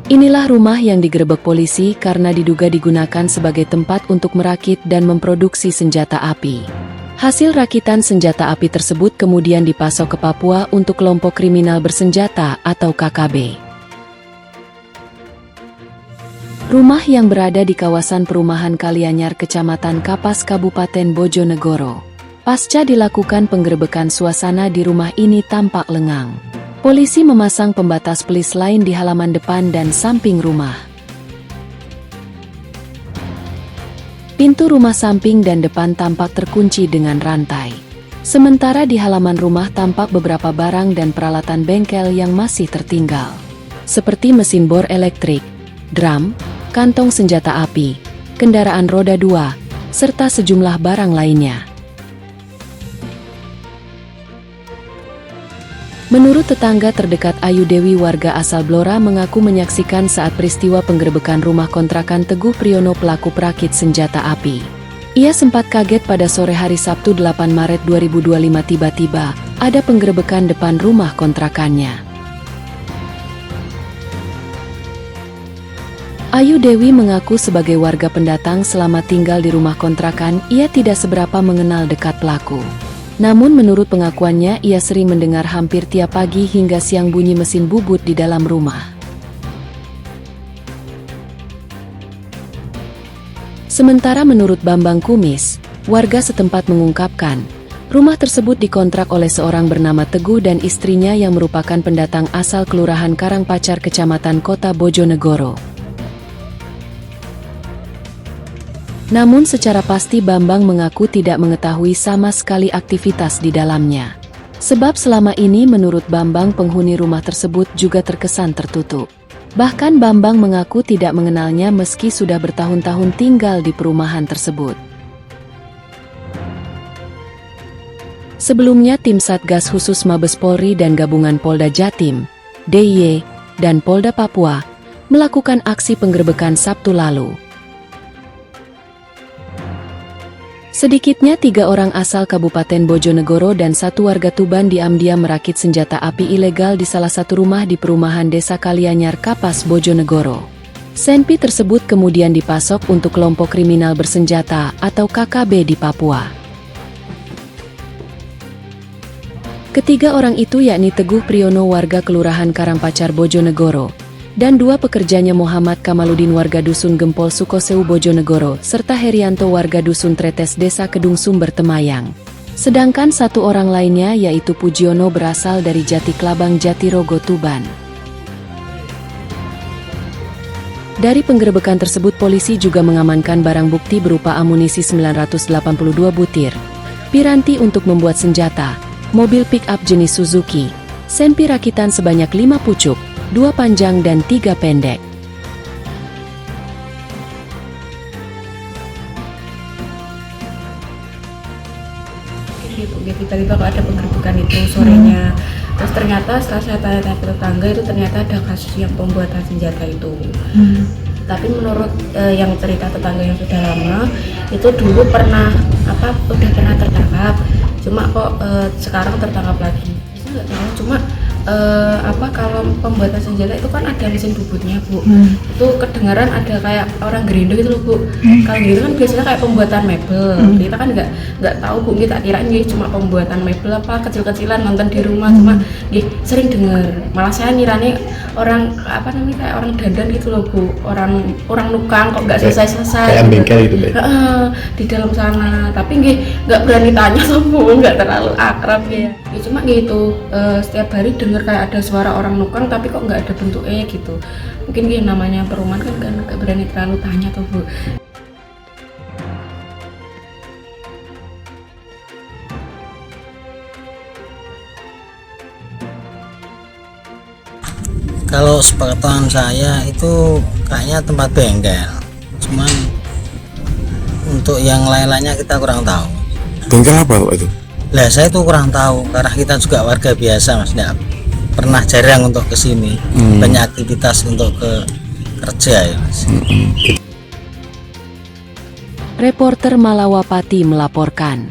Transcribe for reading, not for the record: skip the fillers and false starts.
Inilah rumah yang digerebek polisi karena diduga digunakan sebagai tempat untuk merakit dan memproduksi senjata api. Hasil rakitan senjata api tersebut kemudian dipasok ke Papua untuk kelompok kriminal bersenjata atau KKB. Rumah yang berada di kawasan perumahan Kalianyar, Kecamatan Kapas, Kabupaten Bojonegoro. Pasca dilakukan penggerebekan, suasana di rumah ini tampak lengang. Polisi memasang pembatas pelis lain di halaman depan dan samping rumah. Pintu rumah samping dan depan tampak terkunci dengan rantai. Sementara di halaman rumah tampak beberapa barang dan peralatan bengkel yang masih tertinggal, seperti mesin bor elektrik, drum, kantong senjata api, kendaraan roda 2, serta sejumlah barang lainnya. Menurut tetangga terdekat Ayu Dewi, warga asal Blora, mengaku menyaksikan saat peristiwa penggerebekan rumah kontrakan Teguh Priyono, pelaku perakit senjata api. Ia sempat kaget pada sore hari Sabtu 8 Maret 2025 tiba-tiba ada penggerebekan depan rumah kontrakannya. Ayu Dewi mengaku sebagai warga pendatang selama tinggal di rumah kontrakan, ia tidak seberapa mengenal dekat pelaku. Namun menurut pengakuannya, ia sering mendengar hampir tiap pagi hingga siang bunyi mesin bubut di dalam rumah. Sementara menurut Bambang Kumis, warga setempat mengungkapkan, rumah tersebut dikontrak oleh seorang bernama Teguh dan istrinya yang merupakan pendatang asal Kelurahan Karangpacar, Kecamatan Kota Bojonegoro. Namun secara pasti Bambang mengaku tidak mengetahui sama sekali aktivitas di dalamnya. Sebab selama ini menurut Bambang penghuni rumah tersebut juga terkesan tertutup. Bahkan Bambang mengaku tidak mengenalnya meski sudah bertahun-tahun tinggal di perumahan tersebut. Sebelumnya tim Satgas Khusus Mabes Polri dan gabungan Polda Jatim, DIY, dan Polda Papua melakukan aksi penggerebekan Sabtu lalu. Sedikitnya 3 orang asal Kabupaten Bojonegoro dan 1 warga Tuban diam-diam merakit senjata api ilegal di salah satu rumah di perumahan Desa Kalianyar, Kapas, Bojonegoro. Senpi tersebut kemudian dipasok untuk kelompok kriminal bersenjata atau KKB di Papua. Ketiga orang itu yakni Teguh Priyono, warga Kelurahan Karangpacar, Bojonegoro, dan 2 pekerjanya, Muhammad Kamaludin, warga Dusun Gempol, Sukoseu, Bojonegoro, serta Herianto, warga Dusun Tretes, Desa Kedung Sumber, Temayang. Sedangkan 1 orang lainnya yaitu Pujiono berasal dari Jati Klabang, Jatirogo, Tuban. Dari penggerebekan tersebut polisi juga mengamankan barang bukti berupa amunisi 982 butir, piranti untuk membuat senjata, mobil pick-up jenis Suzuki, senpi rakitan sebanyak 5 pucuk, 2 panjang dan 3 pendek. Tiba-tiba kok ada penggerebekan itu sorenya. Terus ternyata setelah saya tanya ke tetangga, itu ternyata ada kasus yang pembuatan senjata itu. Tapi menurut yang cerita tetangga yang sudah lama, itu dulu pernah udah pernah tertangkap. Cuma kok sekarang tertangkap lagi. Saya nggak tahu, cuma kalau pembuatan senjata itu kan ada mesin bubutnya, Bu. Itu kedengaran ada kayak orang gerindo gitu loh, Bu. Kalau gerindo kan biasanya kayak pembuatan mebel. Kita kan nggak tahu, Bu, kita kira ini cuma pembuatan mebel kecil-kecilan nonton di rumah, cuma sering dengar. Malah saya nirane orang kayak orang dandan gitu loh, Bu. Orang nukang kok nggak selesai-selesai. Kayak bengkel gitu, Bu. Di dalam sana. Tapi nggak berani tanya tuh, Bu, nggak terlalu akrab ya. Cuma gitu, setiap hari dengar kayak ada suara orang nukang tapi kok nggak ada bentuknya gitu. Mungkin namanya perumahan kan nggak berani terlalu tanya tuh, Bu. Kalau sepengetahuan saya itu kayaknya tempat bengkel, cuman untuk yang lain-lainnya kita kurang tahu. Bengkel apa Pak itu? Lah saya itu kurang tahu karena kita juga warga biasa, Mas, nggak pernah jarang untuk kesini. Banyak aktivitas untuk ke kerja ya, Mas. Reporter Malawapati melaporkan.